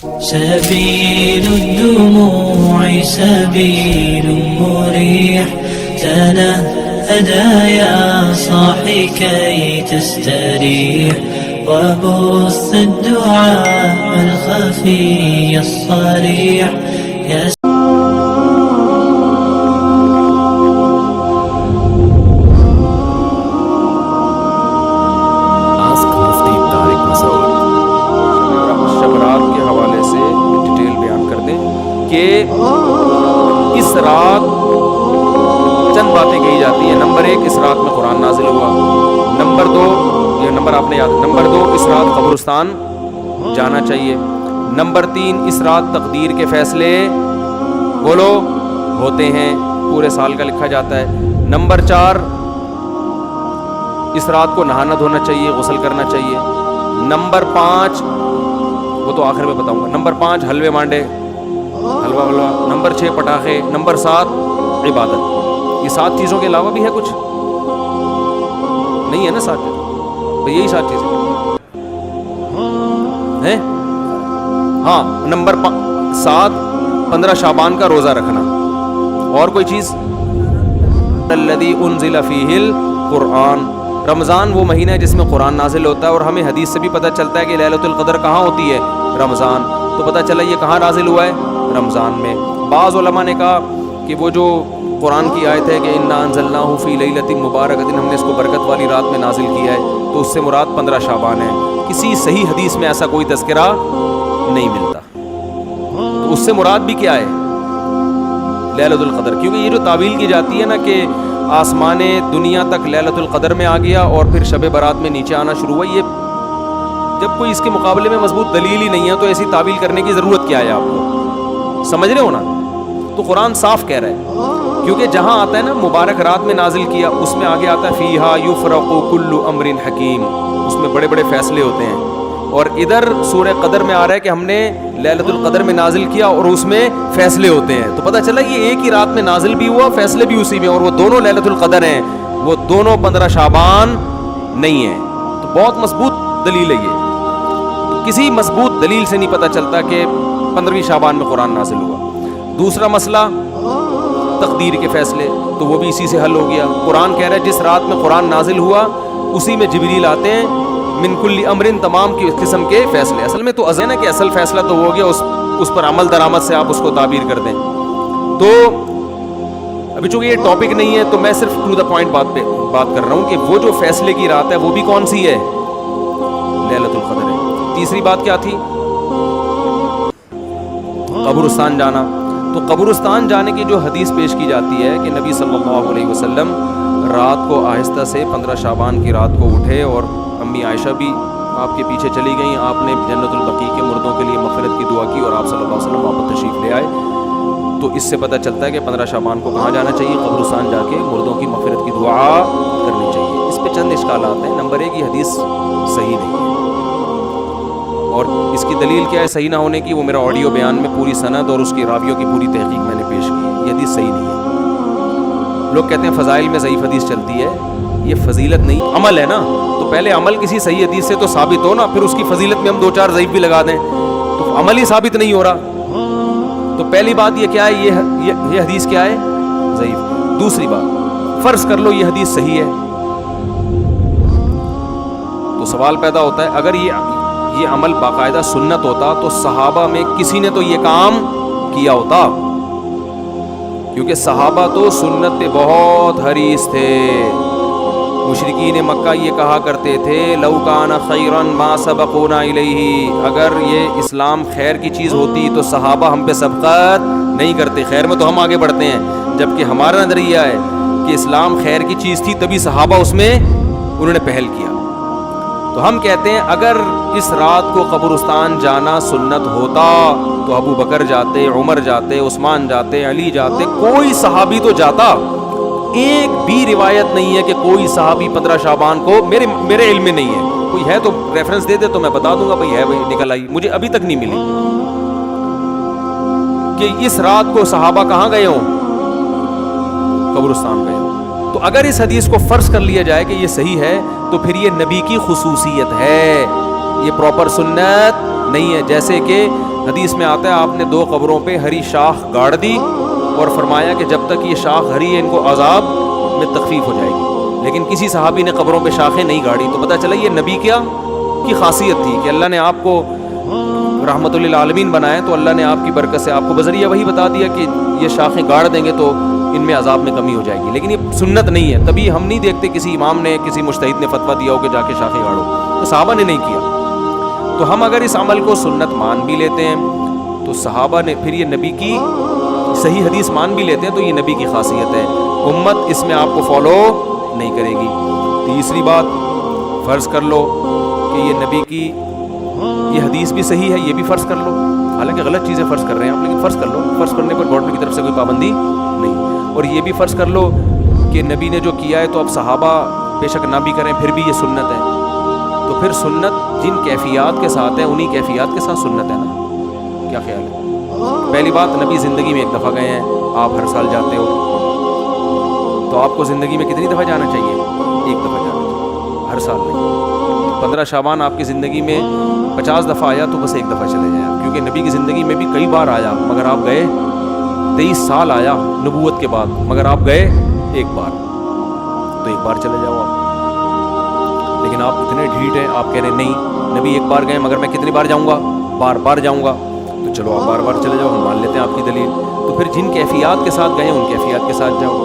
سبيل الدموع سبيل مريح تنهدى يا صاحي كي تستريح وبث الدعاء الخفي الصريح يا اس رات چند باتیں کہی جاتی ہیں. نمبر 1 اس رات میں قرآن نازل ہوا. نمبر 2 یہ نمبر آپ نے یاد. نمبر 2 اس رات قبرستان جانا چاہیے. نمبر 3 اس رات تقدیر کے فیصلے بولو ہوتے ہیں, پورے سال کا لکھا جاتا ہے. نمبر 4 اس رات کو نہانا دھونا چاہیے, غسل کرنا چاہیے. نمبر 5 وہ تو آخر میں بتاؤں گا. نمبر 5 حلوے مانڈے, حلوہ ولوا. نمبر 6 پٹاخے. نمبر 7 عبادت. یہ 7 چیزوں کے علاوہ بھی ہے کچھ نہیں ہے نا؟ 7 چیز بھئی یہی 7 چیزیں ہیں. ہاں نمبر 7 15 شعبان کا روزہ رکھنا. اور کوئی چیز؟ الذی انزل فیہ القرآن. رمضان وہ مہینہ ہے جس میں قرآن نازل ہوتا ہے, اور ہمیں حدیث سے بھی پتہ چلتا ہے کہ لیلۃ القدر کہاں ہوتی ہے؟ رمضان. تو پتہ چلا یہ کہاں نازل ہوا ہے؟ رمضان میں. بعض علماء نے کہا کہ وہ جو قرآن کی آیت ہے کہ انا انزلناہ فی لیلۃ مبارکۃ, ہم نے اس کو برکت والی رات میں نازل کیا ہے, تو اس سے مراد 15 شعبان ہے. کسی صحیح حدیث میں ایسا کوئی تذکرہ نہیں ملتا. تو اس سے مراد بھی کیا ہے؟ لیلۃ القدر. کیونکہ یہ جو تعویل کی جاتی ہے نا کہ آسمان دنیا تک لیلۃ القدر میں آ گیا اور پھر شب برات میں نیچے آنا شروع ہوا, یہ جب کوئی اس کے مقابلے میں مضبوط دلیل ہی نہیں ہے تو ایسی تعویل کرنے کی ضرورت کیا ہے؟ آپ کو سمجھ رہے ہو نا؟ تو قرآن صاف کہہ رہا ہے, کیونکہ جہاں آتا ہے نا مبارک رات میں نازل کیا, اس میں آگے آتا ہے فیہا یفرق کل امر حکیم, اس میں بڑے بڑے فیصلے ہوتے ہیں. اور ادھر سورہ قدر میں آ رہا ہے کہ ہم نے لیلۃ القدر میں نازل کیا اور اس میں فیصلے ہوتے ہیں. تو پتہ چلا یہ ایک ہی رات میں نازل بھی ہوا, فیصلے بھی اسی میں, اور وہ دونوں لیلۃ القدر ہیں, وہ دونوں 15 شعبان نہیں ہیں. تو بہت مضبوط دلیل ہے یہ. کسی مضبوط دلیل سے نہیں پتہ چلتا کہ 15ویں شعبان میں قرآن نازل ہوا. دوسرا مسئلہ تقدیر کے فیصلے, تو وہ بھی اسی سے حل ہو گیا. قرآن کہہ رہا ہے جس رات میں قرآن نازل ہوا اسی میں جبریل آتے ہیں, من کل امر, تمام کی قسم کے فیصلے. اصل میں تو ہے نا کہ اصل فیصلہ تو ہو گیا, اس پر عمل درآمد سے آپ اس کو تعبیر کر دیں. تو ابھی چونکہ یہ ٹاپک نہیں ہے تو میں صرف ٹو دا پوائنٹ بات کر رہا ہوں کہ وہ جو فیصلے کی رات ہے وہ بھی کون سی ہے؟ لیلۃ القدر ہے. تیسری بات کیا تھی؟ قبرستان جانا. تو قبرستان جانے کی جو حدیث پیش کی جاتی ہے کہ نبی صلی اللہ علیہ وسلم رات کو آہستہ سے 15 شعبان کی رات کو اٹھے, اور امی عائشہ بھی آپ کے پیچھے چلی گئیں. آپ نے جنت البقیع کے مردوں کے لیے مغفرت کی دعا کی اور آپ صلی اللہ علیہ وسلم واپس تشریف لے آئے. تو اس سے پتہ چلتا ہے کہ 15 شعبان کو کہاں جانا چاہیے؟ قبرستان جا کے مردوں کی مغفرت کی دعا کرنی چاہیے. اس پہ چند اشکالات ہیں. نمبر 1 یہ حدیث صحیح نہیں ہے, اور اس کی دلیل کیا ہے صحیح نہ ہونے کی؟ وہ میرا آڈیو بیان میں پوری سند اور اس کی راویوں کی پوری تحقیق میں نے پیش کی ہے. یہ حدیث صحیح نہیں ہے. لوگ کہتے ہیں فضائل میں ضعیف حدیث چلتی ہے, یہ فضیلت نہیں, عمل ہے نا. تو پہلے عمل کسی صحیح حدیث سے تو ثابت ہو نا, پھر اس کی فضیلت میں ہم 2-4 ضعیف بھی لگا دیں تو عمل ہی ثابت نہیں ہو رہا. تو پہلی بات یہ کیا ہے, یہ حدیث کیا ہے؟ ضعیف. دوسری بات, فرض کر لو یہ حدیث صحیح ہے, تو سوال پیدا ہوتا ہے اگر یہ عمل باقاعدہ سنت ہوتا تو صحابہ میں کسی نے تو یہ کام کیا ہوتا, کیونکہ صحابہ تو سنت پہ بہت حریص تھے. مشرکین مکہ یہ کہا کرتے تھے لو کان خیرا ما سبقونا الیہ, اگر یہ اسلام خیر کی چیز ہوتی تو صحابہ ہم پہ سبقت نہیں کرتے, خیر میں تو ہم آگے بڑھتے ہیں. جبکہ ہمارا نظریہ ہے کہ اسلام خیر کی چیز تھی تبھی صحابہ اس میں انہوں نے پہل کیا. تو ہم کہتے ہیں اگر اس رات کو قبرستان جانا سنت ہوتا تو ابو بکر جاتے, عمر جاتے, عثمان جاتے, علی جاتے, کوئی صحابی تو جاتا. ایک بھی روایت نہیں ہے کہ کوئی صحابی 15 شعبان کو, میرے علم میں نہیں ہے, کوئی ہے تو ریفرنس دے دے تو میں بتا دوں گا بھائی ہے, بھائی نکل آئی. مجھے ابھی تک نہیں ملی کہ اس رات کو صحابہ کہاں گئے ہوں, قبرستان گئے ہوں. تو اگر اس حدیث کو فرض کر لیا جائے کہ یہ صحیح ہے تو پھر یہ نبی کی خصوصیت ہے. یہ پراپر سنت نہیں ہے. جیسے کہ حدیث میں آتا ہے آپ نے 2 قبروں پہ ہری شاخ گاڑ دی اور فرمایا کہ جب تک یہ شاخ ہری ہے ان کو عذاب میں تخفیف ہو جائے گی. لیکن کسی صحابی نے قبروں پہ شاخیں نہیں گاڑی, تو پتہ چلا یہ نبی کیا کی خاصیت تھی کہ اللہ نے آپ کو رحمت للعالمین بنایا, تو اللہ نے آپ کی برکت سے آپ کو بذریعہ وہی بتا دیا کہ یہ شاخیں گاڑ دیں گے تو ان میں عذاب میں کمی ہو جائے گی. لیکن یہ سنت نہیں ہے. تبھی ہم نہیں دیکھتے کسی امام نے کسی مجتہد نے فتویٰ دیا ہو کہ جا کے شاخیں گاڑو, تو صحابہ نے نہیں کیا. تو ہم اگر اس عمل کو سنت مان بھی لیتے ہیں تو صحابہ نے پھر یہ نبی کی صحیح حدیث مان بھی لیتے ہیں تو یہ نبی کی خاصیت ہے. امت اس میں آپ کو فالو نہیں کرے گی. تیسری بات, فرض کر لو کہ یہ نبی کی یہ حدیث بھی صحیح ہے, یہ بھی فرض کر لو, حالانکہ غلط چیزیں فرض کر رہے ہیں آپ, لیکن فرض کر لو, فرض کرنے پر گورنمنٹ کی طرف سے کوئی پابندی نہیں. اور یہ بھی فرض کر لو کہ نبی نے جو کیا ہے تو اب صحابہ بے شک نہ بھی کریں پھر بھی یہ سنت ہے. تو پھر سنت جن کیفیات کے ساتھ ہے انہی کیفیات کے ساتھ سنت ہے نا. کیا خیال ہے؟ پہلی بات, نبی زندگی میں 1 دفعہ گئے ہیں, آپ ہر سال جاتے ہو, تو آپ کو زندگی میں کتنی دفعہ جانا چاہیے؟ 1 دفعہ جانا چاہیے, ہر سال نہیں. 15 شعبان آپ کی زندگی میں 50 دفعہ آیا تو بس 1 دفعہ چلے جائیں, کیونکہ نبی کی زندگی میں بھی کئی بار آیا مگر آپ گئے. 23 سال آیا نبوت کے بعد مگر آپ گئے 1 بار, تو 1 بار چلے جاؤ آپ. لیکن آپ اتنے ڈھیٹ ہیں, آپ کہہ رہے ہیں نہیں نبی 1 بار گئے مگر میں کتنی بار جاؤں گا؟ بار بار جاؤں گا. تو چلو آپ بار بار چلے جاؤ, ہم مان لیتے ہیں آپ کی دلیل. تو پھر جن کیفیات کے ساتھ گئے ان کیفیات کے ساتھ جاؤ.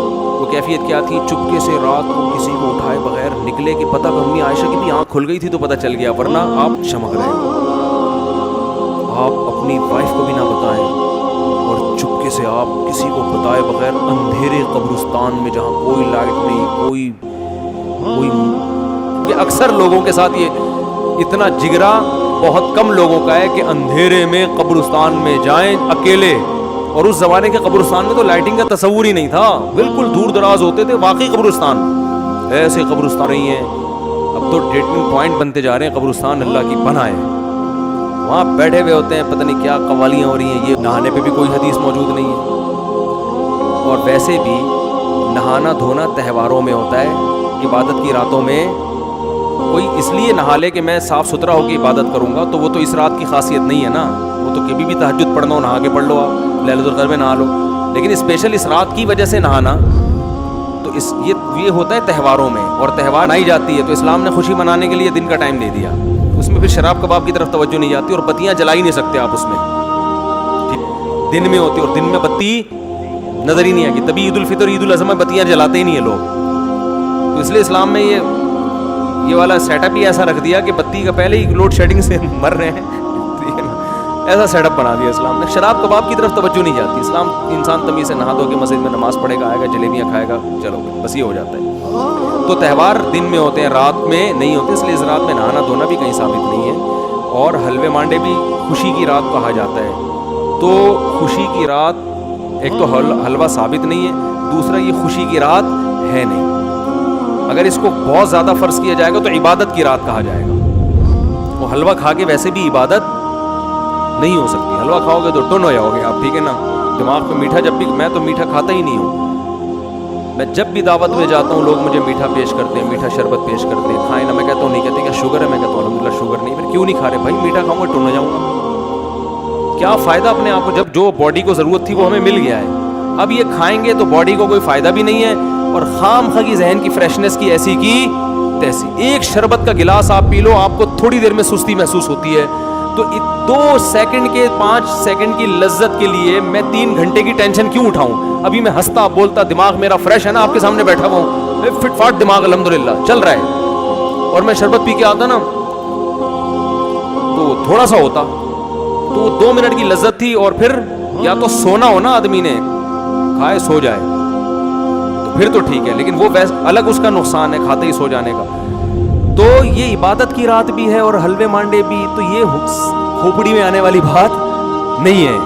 وہ کیفیت کیا تھی؟ چپکے سے رات کو کسی کو اٹھائے بغیر نکلے کہ پتہ امی عائشہ کی بھی آنکھ کھل گئی تھی تو پتہ چل گیا, ورنہ آپ چمک رہے ہیں. آپ اپنی وائف کو بھی نہ بتائیں اور چپکے سے آپ کسی کو بتائے بغیر اندھیرے قبرستان میں جہاں کوئی لائٹ نہیں, کوئی یہ اکثر لوگوں کے ساتھ یہ اتنا جگرا بہت کم لوگوں کا ہے کہ اندھیرے میں قبرستان میں جائیں اکیلے. اور اس زمانے کے قبرستان میں تو لائٹنگ کا تصور ہی نہیں تھا, بالکل دور دراز ہوتے تھے واقعی قبرستان. ایسے قبرستان نہیں ہیں, اب تو ڈیٹنگ پوائنٹ بنتے جا رہے ہیں قبرستان اللہ کی بنائے. وہاں بیٹھے ہوئے ہوتے ہیں, پتہ نہیں کیا قوالیاں ہو رہی ہیں. یہ نہانے پہ بھی کوئی حدیث موجود نہیں ہے. اور ویسے بھی نہانا دھونا تہواروں میں ہوتا ہے, عبادت کی راتوں میں کوئی اس لیے نہا لے کہ میں صاف ستھرا ہو کے عبادت کروں گا, تو وہ تو اس رات کی خاصیت نہیں ہے نا. وہ تو کبھی بھی تہجد پڑھنا ہو نہا کے پڑھ لو, آپ لیلۃ القدر میں نہا لو. لیکن اسپیشل اس رات کی وجہ سے نہانا تو یہ ہوتا ہے تہواروں میں, اور تہوار منائی جاتی ہے تو اسلام نے خوشی منانے کے لیے دن کا ٹائم دے دیا. اس میں پھر شراب کباب کی طرف توجہ نہیں جاتی, اور بتیاں جلا ہی نہیں سکتے آپ اس میں, دن میں ہوتی, اور دن میں بتی نظر ہی نہیں آئے گی. تبھی عید الفطر عید الاضحیٰ میں بتیاں جلاتے ہی نہیں ہیں لوگ. تو اس لیے اسلام میں یہ والا سیٹ اپ ہی ایسا رکھ دیا کہ بتی کا پہلے ہی لوڈ شیڈنگ سے مر رہے ہیں, ایسا سیٹ اپ بنا دیا اسلام نے. شراب کباب کی طرف توجہ نہیں جاتی. اسلام انسان تمیز سے نہا دھو کے مسجد میں نماز پڑھے گا, آئے گا, جلیبیاں کھائے گا, چلو بس یہ ہو جاتا ہے. تو تہوار دن میں ہوتے ہیں, رات میں نہیں ہوتے, اس لیے اس رات میں نہانا دھونا بھی کہیں ثابت نہیں ہے. اور حلوے مانڈے بھی خوشی کی رات کہا جاتا ہے. تو خوشی کی رات ایک تو حلوہ ثابت نہیں ہے, دوسرا یہ خوشی کی رات ہے نہیں. اگر اس کو بہت زیادہ فرض کیا جائے گا تو عبادت کی رات کہا جائے گا. وہ حلوہ کھا کے ویسے بھی عبادت نہیں ہو سکتی. حلوہ کھاؤ گے تو ٹن ہو جاؤ گے آپ, ٹھیک ہے نا. دماغ پہ میٹھا, جب بھی میں تو میٹھا کھاتا ہی نہیں ہوں. میں جب بھی دعوت میں جاتا ہوں لوگ مجھے میٹھا پیش کرتے ہیں, میٹھا شربت پیش کرتے ہیں, کھائیں نا. میں کہتا ہوں نہیں, کہتے کیا شوگر ہے؟ میں کہتا ہوں الحمدللہ شوگر نہیں. پھر کیوں نہیں کھا رہے بھائی؟ میٹھا کھاؤں گا ٹن ہو جاؤں گا. کیا فائدہ اپنے آپ کو, جب جو باڈی کو ضرورت تھی وہ ہمیں مل گیا ہے. اب یہ کھائیں گے تو باڈی کو کوئی فائدہ بھی نہیں ہے, اور خام خواہ کی ذہن کی فریشنس کی ایسی کی تیسی. ایک شربت کا گلاس آپ پی لو, آپ کو تھوڑی دیر میں سستی محسوس ہوتی ہے. تو 2 سیکنڈ کے 5 سیکنڈ کی لذت کے لیے میں 3 گھنٹے کی ٹینشن کیوں اٹھاؤں؟ ابھی میں ہنستا بولتا, دماغ میرا فریش ہے نا, آپ کے سامنے بیٹھا ہوا ہوں, فٹ فاٹ دماغ الحمدللہ چل رہا ہے, اور میں شربت پی کے آتا نا تو تھوڑا سا ہوتا, تو 2 منٹ کی لذت تھی. اور پھر یا تو سونا ہو نا, آدمی نے کھائے سو جائے تو پھر تو ٹھیک ہے, لیکن وہ الگ اس کا نقصان ہے کھاتے ہی سو جانے کا. تو یہ عبادت کی رات بھی ہے اور حلوے مانڈے بھی, تو یہ کھوپڑی میں آنے والی بات نہیں ہے,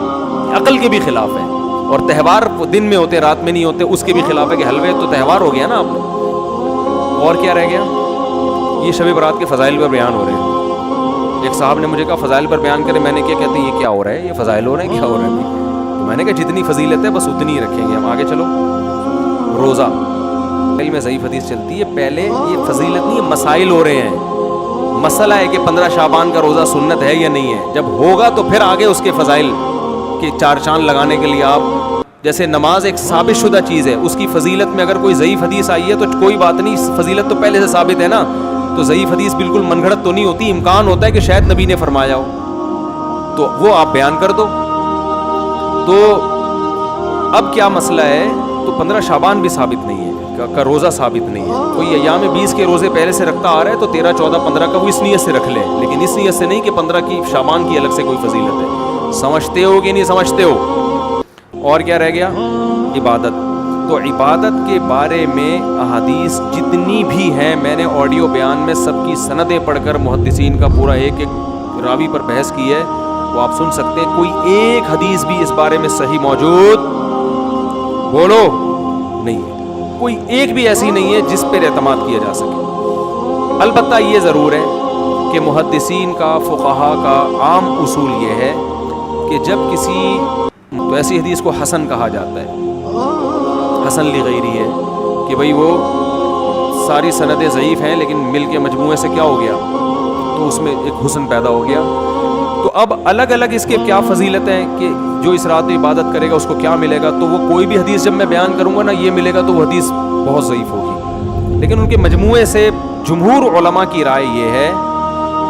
عقل کے بھی خلاف ہے. اور تہوار دن میں ہوتے, رات میں نہیں ہوتے, اس کے بھی خلاف ہے کہ حلوے تو تہوار ہو گیا نا. آپ اور کیا رہ گیا؟ یہ شب برات کے فضائل پر بیان ہو رہے ہیں. ایک صاحب نے مجھے کہا فضائل پر بیان کرے. میں نے کیا کہتے ہیں یہ کیا ہو رہا ہے, یہ فضائل ہو رہے ہیں, کیا ہو رہا ہے؟ تو میں نے کہا جتنی فضیلت ہے بس اتنی ہی رکھیں گے ہم. آگے چلو. روزہ میں ضعیف حدیث چلتی ہے, پہلے یہ فضیلت نہیں, مسائل ہو رہے ہیں. مسئلہ ہے کہ 15 شعبان کا روزہ سنت ہے یا نہیں ہے. جب ہوگا تو پھر آگے اس کے فضائل کے چار چاند لگانے کے لیے آپ, جیسے نماز ایک ثابت شدہ چیز ہے, اس کی فضیلت میں اگر کوئی ضعیف حدیث آئی ہے تو کوئی بات نہیں, فضیلت تو پہلے سے ثابت ہے نا, تو ضعیف حدیث بالکل من گھڑت تو نہیں ہوتی, امکان ہوتا ہے کہ شاید نبی نے فرمایا ہو, تو وہ آپ بیان کر دو. تو اب کیا مسئلہ ہے, تو 15 شعبان بھی ثابت نہیں ہے کا روزہ ثابت نہیں ہے. کوئی ایام 20 کے روزے پہلے سے رکھتا آ رہا ہے تو 13, 14, 15 کا وہ اس نیت سے رکھ لے, لیکن اس نیت سے نہیں کہ 15 کی شعبان کی الگ سے کوئی فضیلت ہے. سمجھتے ہو کہ نہیں سمجھتے ہو؟ اور کیا رہ گیا؟ عبادت. تو عبادت کے بارے میں احادیث جتنی بھی ہیں, میں نے آڈیو بیان میں سب کی سندیں پڑھ کر محدثین کا پورا ایک ایک راوی پر بحث کی ہے, وہ آپ سن سکتے ہیں. کوئی ایک حدیث بھی اس بارے میں صحیح موجود بولو نہیں ہے, کوئی ایک بھی ایسی نہیں ہے جس پر اعتماد کیا جا سکے. البتہ یہ ضرور ہے کہ محدثین کا, فقہا کا عام اصول یہ ہے کہ جب کسی, تو ایسی حدیث کو حسن کہا جاتا ہے, حسن لغیری ہے, کہ بھئی وہ ساری سندیں ضعیف ہیں لیکن مل کے مجموعے سے کیا ہو گیا, تو اس میں ایک حسن پیدا ہو گیا. تو اب الگ الگ اس کے کیا فضیلت ہیں کہ جو اس رات میں عبادت کرے گا اس کو کیا ملے گا, تو وہ کوئی بھی حدیث جب میں بیان کروں گا نا یہ ملے گا تو وہ حدیث بہت ضعیف ہوگی. لیکن ان کے مجموعے سے جمہور علماء کی رائے یہ ہے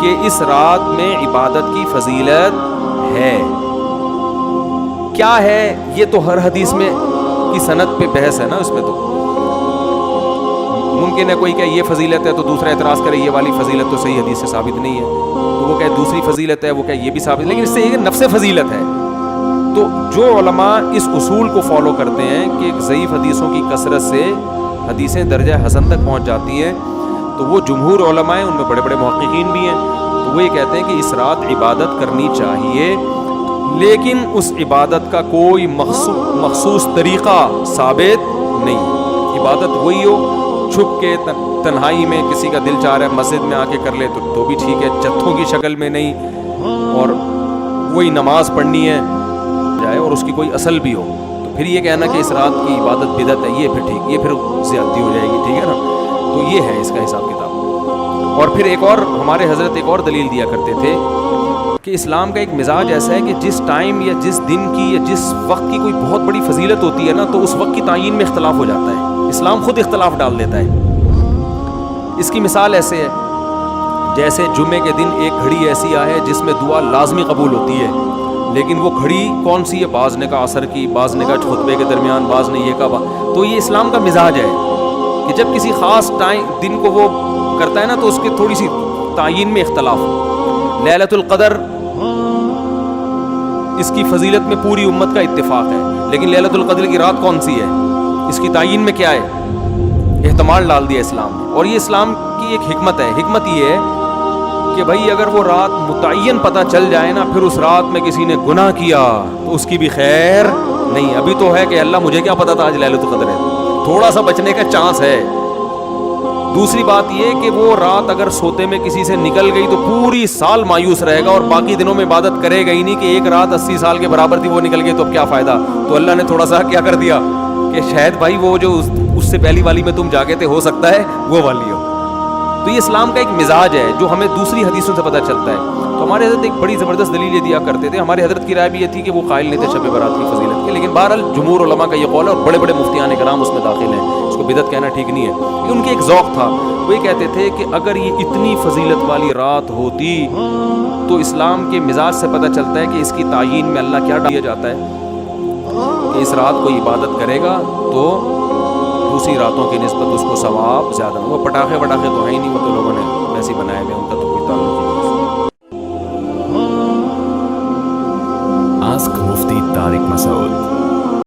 کہ اس رات میں عبادت کی فضیلت ہے. کیا ہے یہ تو ہر حدیث میں کی سند پہ بحث ہے نا, اس میں تو ممکن ہے کوئی کہ یہ فضیلت ہے تو دوسرا اعتراض کرے یہ والی فضیلت تو صحیح حدیث سے ثابت نہیں ہے, تو وہ کہ دوسری فضیلت ہے, وہ کہ یہ بھی ثابت, لیکن اس سے یہ نفس فضیلت ہے. تو جو علماء اس اصول کو فالو کرتے ہیں کہ ضعیف حدیثوں کی کثرت سے حدیثیں درجہ حسن تک پہنچ جاتی ہیں, تو وہ جمہور علماء ہیں, ان میں بڑے بڑے محققین بھی ہیں, تو وہ یہ کہتے ہیں کہ اس رات عبادت کرنی چاہیے, لیکن اس عبادت کا کوئی مخصوص طریقہ ثابت نہیں. عبادت وہی ہو, چھپ کے تنہائی میں کسی کا دل چاہ رہا ہے مسجد میں آ کے کر لے تو بھی ٹھیک ہے, جتھوں کی شکل میں نہیں, اور وہی نماز پڑھنی ہے جائے اور اس کی کوئی اصل بھی ہو, تو پھر یہ کہنا کہ اس رات کی عبادت بدعت ہے, یہ پھر ٹھیک, یہ پھر زیادتی ہو جائے گی, ٹھیک ہے نا. تو یہ ہے اس کا حساب کتاب. اور پھر ایک اور ہمارے حضرت ایک اور دلیل دیا کرتے تھے کہ اسلام کا ایک مزاج ایسا ہے کہ جس ٹائم یا جس دن کی یا جس وقت کی کوئی بہت بڑی فضیلت ہوتی ہے نا, تو اس وقت کی تعین میں اختلاف ہو جاتا ہے. اسلام خود اختلاف ڈال دیتا ہے. اس کی مثال ایسے ہے جیسے جمعے کے دن ایک گھڑی ایسی آئے جس میں دعا لازمی قبول ہوتی ہے, لیکن وہ گھڑی کون سی ہے, بعض نے کہا عصر کی, بعض نے کہا خطبے کے درمیان, بعض نے یہ کہا. تو یہ اسلام کا مزاج ہے کہ جب کسی خاص دن کو وہ کرتا ہے نا تو اس کی تھوڑی سی تعین میں اختلاف. لیلۃ القدر اس کی فضیلت میں پوری امت کا اتفاق ہے, لیکن لیلۃ القدر کی رات کون سی ہے, اس کی تعین میں کیا ہے, احتمال ڈال دیا اسلام نے. اور یہ اسلام کی ایک حکمت ہے. حکمت یہ ہے کہ بھائی اگر وہ رات متعین پتہ چل جائے نا, پھر اس رات میں کسی نے گناہ کیا تو اس کی بھی خیر نہیں. ابھی تو ہے کہ اللہ مجھے کیا پتا تھا آج لیلۃ القدر ہے, تھوڑا سا بچنے کا چانس ہے. دوسری بات یہ کہ وہ رات اگر سوتے میں کسی سے نکل گئی تو پوری سال مایوس رہے گا اور باقی دنوں میں عبادت کرے گا ہی نہیں, کہ ایک رات 80 سال کے برابر تھی وہ نکل گئی تو اب کیا فائدہ. تو اللہ نے تھوڑا سا کیا کر دیا کہ شاید بھائی وہ جو اس سے پہلی والی میں تم جاگے تھے ہو سکتا ہے وہ والی ہو. تو یہ اسلام کا ایک مزاج ہے جو ہمیں دوسری حدیثوں سے پتہ چلتا ہے. تو ہمارے حضرت ایک بڑی زبردست دلیل یہ دیا کرتے تھے. ہمارے حضرت کی رائے بھی یہ تھی کہ وہ قائل نہیں تھے شب برات کی فضیلت کے, لیکن بہرحال جمہور علماء کا یہ قول ہے اور بڑے بڑے مفتیان کرام اس میں داخل ہیں. اس کو بدعت کہنا ٹھیک نہیں ہے, لیکن ان کے ایک ذوق تھا. وہ یہ کہتے تھے کہ اگر یہ اتنی فضیلت والی رات ہوتی تو اسلام کے مزاج سے پتہ چلتا ہے کہ اس کی تعین میں اللہ کیا ڈالا جاتا ہے کہ اس رات کو عبادت کرے گا تو دوسری راتوں کی نسبت اس کو ثواب زیادہ. وہ پٹاخے وٹاخے تو ہے ہی نہیں, وہ تو لوگوں نے ویسے بنائے ہوئے, ان کا تو کوئی تعلق